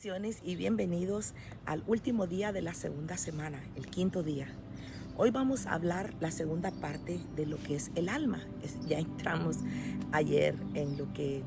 Bendiciones y bienvenidos al último día de la segunda semana, el quinto día. Hoy vamos a hablar la segunda parte de lo que es el alma. Ya entramos ayer en lo que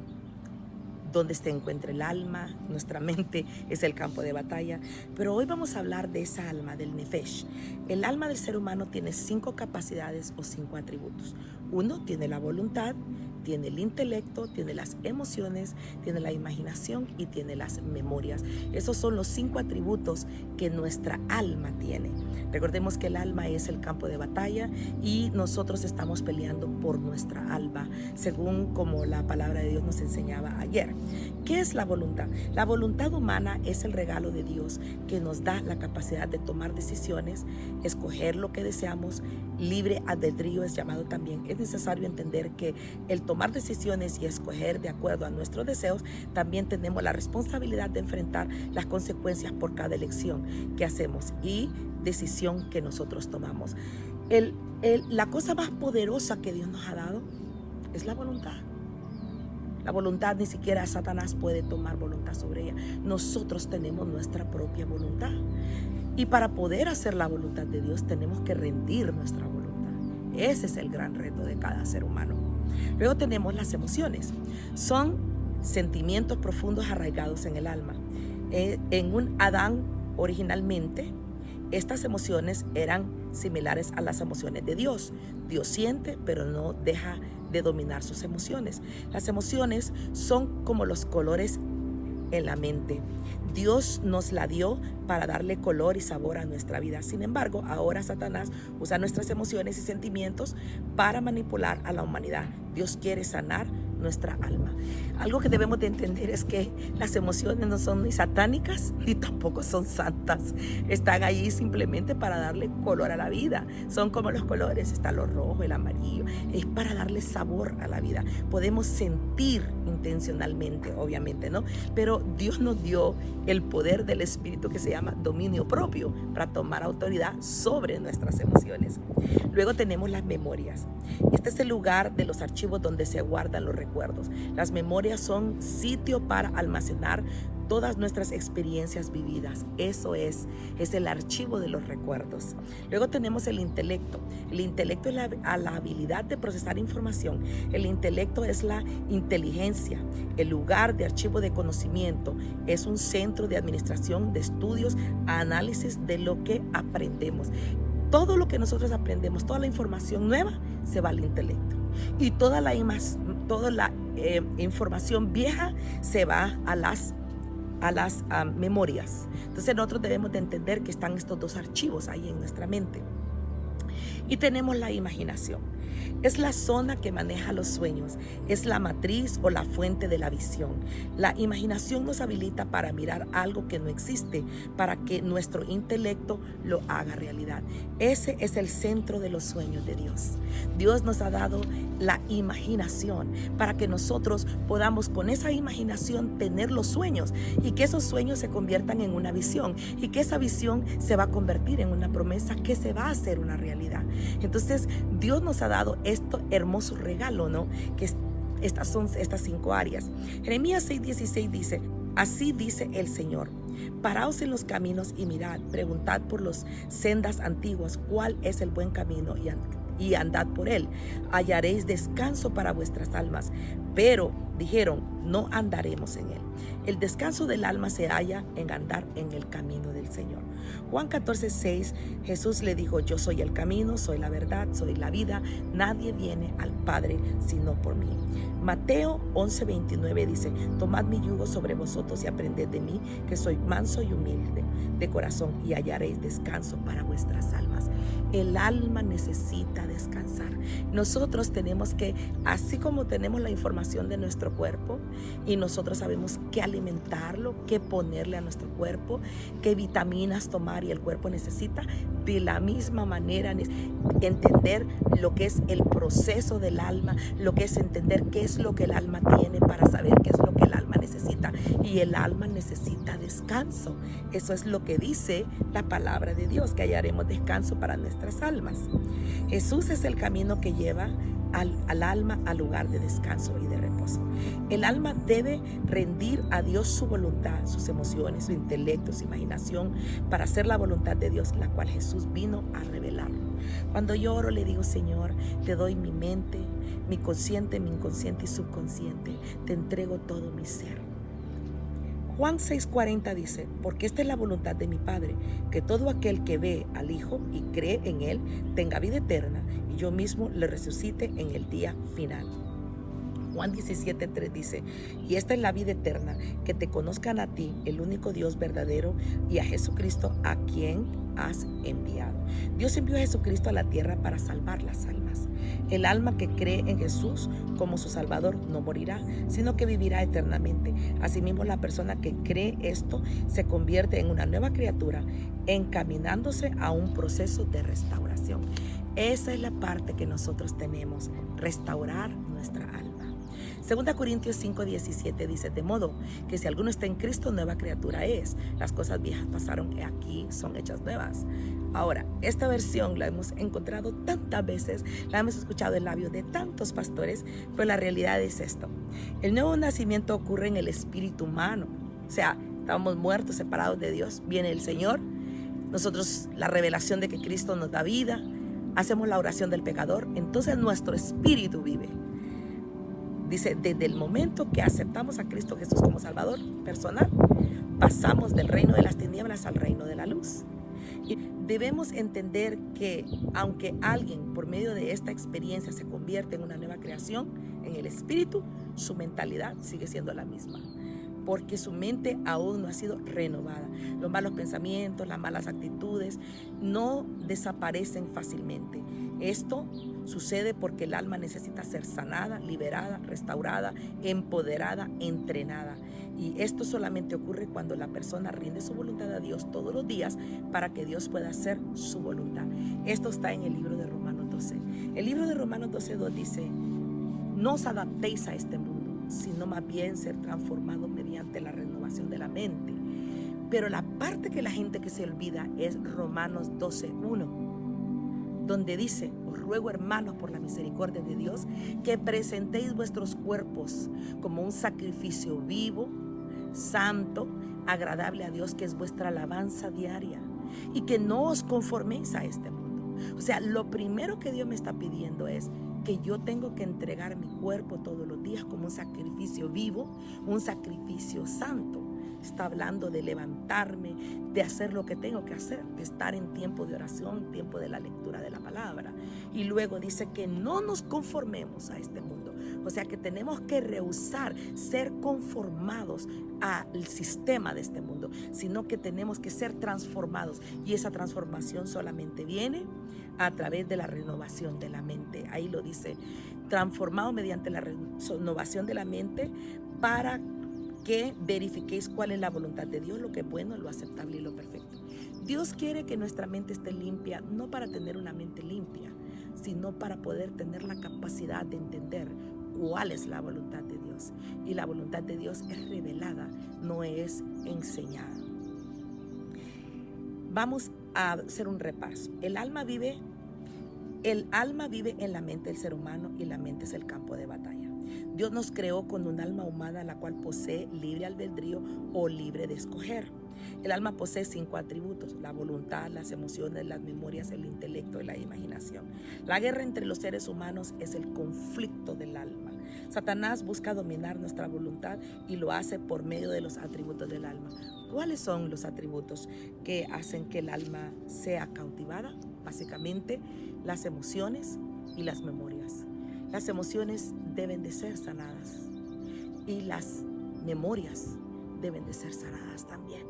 donde se encuentra el alma. Nuestra mente es el campo de batalla, pero hoy vamos a hablar de esa alma, del nefesh. El alma del ser humano tiene 5 capacidades o 5 atributos. Uno, tiene la voluntad, tiene el intelecto, tiene las emociones, tiene la imaginación y tiene las memorias. Esos son los 5 atributos que nuestra alma tiene. Recordemos que el alma es el campo de batalla y nosotros estamos peleando por nuestra alma, según como la palabra de Dios nos enseñaba ayer. ¿Qué es la voluntad? La voluntad humana es el regalo de Dios que nos da la capacidad de tomar decisiones, escoger lo que deseamos. Libre albedrío es llamado también. Es necesario entender que el tomar decisiones y escoger de acuerdo a nuestros deseos, también tenemos la responsabilidad de enfrentar las consecuencias por cada elección que hacemos y decisión que nosotros tomamos. La cosa más poderosa que Dios nos ha dado es la voluntad. La voluntad, ni siquiera Satanás puede tomar voluntad sobre ella. Nosotros tenemos nuestra propia voluntad. Y para poder hacer la voluntad de Dios tenemos que rendir nuestra voluntad. Ese es el gran reto de cada ser humano. Luego tenemos las emociones. Son sentimientos profundos arraigados en el alma. En un Adán originalmente, estas emociones eran similares a las emociones de Dios. Dios siente, pero no deja de dominar sus emociones. Las emociones son como los colores en la mente. Dios nos la dio para darle color y sabor a nuestra vida. Sin embargo, ahora Satanás usa nuestras emociones y sentimientos para manipular a la humanidad. Dios quiere sanar nuestra alma. Algo que debemos de entender es que las emociones no son ni satánicas ni tampoco son santas. Están ahí simplemente para darle color a la vida. Son como los colores, está lo rojo, el amarillo. Es para darle sabor a la vida. Podemos sentir intencionalmente, obviamente, ¿no? Pero Dios nos dio el poder del Espíritu que se llama dominio propio para tomar autoridad sobre nuestras emociones. Luego tenemos las memorias. Este es el lugar de los archivos donde se guardan los recuerdos. Las memorias son sitio para almacenar todas nuestras experiencias vividas. Eso es el archivo de los recuerdos. Luego tenemos el intelecto. El intelecto es la habilidad de procesar información. El intelecto es la inteligencia, el lugar de archivo de conocimiento. Es un centro de administración, de estudios, análisis de lo que aprendemos. Todo lo que nosotros aprendemos, toda la información nueva se va al intelecto. Y toda la información vieja se va a las memorias. Entonces nosotros debemos de entender que están estos dos archivos ahí en nuestra mente. Y tenemos la imaginación. Es la zona que maneja los sueños, es la matriz o la fuente de la visión. La imaginación nos habilita para mirar algo que no existe, para que nuestro intelecto lo haga realidad. Ese es el centro de los sueños de Dios. Dios nos ha dado la imaginación para que nosotros podamos con esa imaginación tener los sueños y que esos sueños se conviertan en una visión y que esa visión se va a convertir en una promesa que se va a hacer una realidad. Entonces Dios nos ha dado este hermoso regalo, ¿no? Que estas son estas 5 áreas. Jeremías 6:16 dice: así dice el Señor, paraos en los caminos y mirad, preguntad por las sendas antiguas cuál es el buen camino y andad por él, hallaréis descanso para vuestras almas. Pero dijeron: no andaremos en él. El descanso del alma se halla en andar en el camino del Señor. Juan 14:6, Jesús le dijo: yo soy el camino, soy la verdad, soy la vida. Nadie viene al Padre sino por mí. Mateo 11:29 dice: tomad mi yugo sobre vosotros y aprended de mí, que soy manso y humilde de corazón, y hallaréis descanso para vuestras almas. El alma necesita descansar. Nosotros tenemos que, así como tenemos la información de nuestro cuerpo y nosotros sabemos qué alimentarlo, qué ponerle a nuestro cuerpo, qué vitaminas tomar y el cuerpo necesita, de la misma manera entender lo que es el proceso del alma, lo que es entender qué es lo que el alma tiene para saber qué es lo que el alma necesita. Y el alma necesita descanso. Eso es lo que dice la palabra de Dios, que hallaremos descanso para nuestras almas. Jesús es el camino que lleva al alma al lugar de descanso y de reposo. El alma debe rendir a Dios su voluntad, sus emociones, su intelecto, su imaginación, para hacer la voluntad de Dios, la cual Jesús vino a revelarlo. Cuando yo oro, le digo: Señor, te doy mi mente, mi consciente, mi inconsciente y subconsciente. Te entrego todo mi ser. Juan 6:40 dice: porque esta es la voluntad de mi Padre, que todo aquel que ve al Hijo y cree en Él tenga vida eterna, y yo mismo le resucite en el día final. Juan 17:3 dice: y esta es la vida eterna, que te conozcan a ti, el único Dios verdadero, y a Jesucristo, a quien has enviado. Dios envió a Jesucristo a la tierra para salvar las almas. El alma que cree en Jesús como su Salvador no morirá, sino que vivirá eternamente. Asimismo, la persona que cree esto se convierte en una nueva criatura, encaminándose a un proceso de restauración. Esa es la parte que nosotros tenemos: restaurar nuestra alma. 2 Corintios 5:17 dice: de modo que si alguno está en Cristo, nueva criatura es. Las cosas viejas pasaron, y aquí son hechas nuevas. Ahora, esta versión la hemos encontrado tantas veces, la hemos escuchado en labios de tantos pastores, pero la realidad es esto: el nuevo nacimiento ocurre en el espíritu humano. O sea, estábamos muertos, separados de Dios, viene el Señor, nosotros, la revelación de que Cristo nos da vida, hacemos la oración del pecador, entonces nuestro espíritu vive. Dice: desde el momento que aceptamos a Cristo Jesús como Salvador personal, pasamos del reino de las tinieblas al reino de la luz. Y debemos entender que aunque alguien por medio de esta experiencia se convierte en una nueva creación en el espíritu, su mentalidad sigue siendo la misma, porque su mente aún no ha sido renovada. Los malos pensamientos, las malas actitudes no desaparecen fácilmente. Esto sucede porque el alma necesita ser sanada, liberada, restaurada, empoderada, entrenada. Y esto solamente ocurre cuando la persona rinde su voluntad a Dios todos los días para que Dios pueda hacer su voluntad. Esto está en el libro de Romanos 12. El libro de Romanos 12:2 dice: no os adaptéis a este mundo, sino más bien ser transformados mediante la renovación de la mente. Pero la parte que la gente que se olvida es Romanos 12:1, donde dice: os ruego, hermanos, por la misericordia de Dios, que presentéis vuestros cuerpos como un sacrificio vivo, santo, agradable a Dios, que es vuestra alabanza diaria, y que no os conforméis a este mundo. O sea, lo primero que Dios me está pidiendo es que yo tengo que entregar mi cuerpo todos los días como un sacrificio vivo, un sacrificio santo. Está hablando de levantarme, de hacer lo que tengo que hacer, de estar en tiempo de oración, tiempo de la lectura de la palabra. Y luego dice que no nos conformemos a este mundo. O sea que tenemos que rehusar ser conformados al sistema de este mundo, sino que tenemos que ser transformados. Y esa transformación solamente viene a través de la renovación de la mente. Ahí lo dice: transformado mediante la renovación de la mente, para que verifiquéis cuál es la voluntad de Dios, lo que es bueno, lo aceptable y lo perfecto. Dios quiere que nuestra mente esté limpia, no para tener una mente limpia, sino para poder tener la capacidad de entender cuál es la voluntad de Dios. Y la voluntad de Dios es revelada, no es enseñada. Vamos a hacer un repaso. El alma vive en la mente del ser humano, y la mente es el campo de batalla. Dios nos creó con un alma humana, la cual posee libre albedrío o libre de escoger. El alma posee 5 atributos: la voluntad, las emociones, las memorias, el intelecto y la imaginación. La guerra entre los seres humanos es el conflicto del alma. Satanás busca dominar nuestra voluntad y lo hace por medio de los atributos del alma. ¿Cuáles son los atributos que hacen que el alma sea cautivada? Básicamente, las emociones y las memorias. Las emociones deben de ser sanadas, y las memorias deben de ser sanadas también.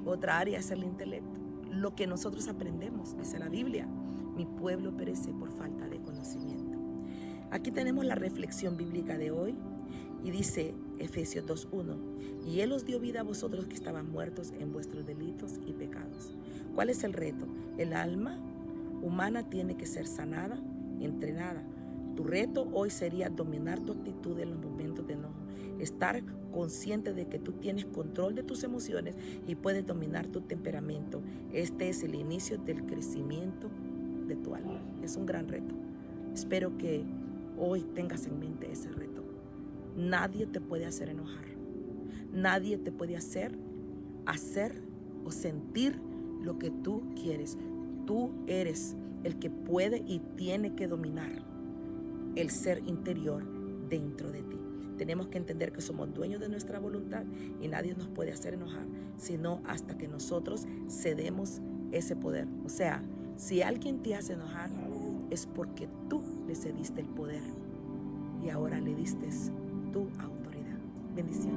Otra área es el intelecto. Lo que nosotros aprendemos, dice la Biblia: mi pueblo perece por falta de conocimiento. Aquí tenemos la reflexión bíblica de hoy, y dice Efesios 2:1: y Él os dio vida a vosotros que estaban muertos en vuestros delitos y pecados. ¿Cuál es el reto? El alma humana tiene que ser sanada, entrenada. Tu reto hoy sería dominar tu actitud en los momentos de enojo, estar consciente de que tú tienes control de tus emociones y puedes dominar tu temperamento. Este es el inicio del crecimiento de tu alma. Es un gran reto. Espero que hoy tengas en mente ese reto. Nadie te puede hacer enojar. Nadie te puede hacer o sentir lo que tú quieres. Tú eres el que puede y tiene que dominar el ser interior dentro de ti. Tenemos que entender que somos dueños de nuestra voluntad y nadie nos puede hacer enojar, sino hasta que nosotros cedemos ese poder. O sea, si alguien te hace enojar, es porque tú le cediste el poder y ahora le diste tu autoridad. Bendiciones.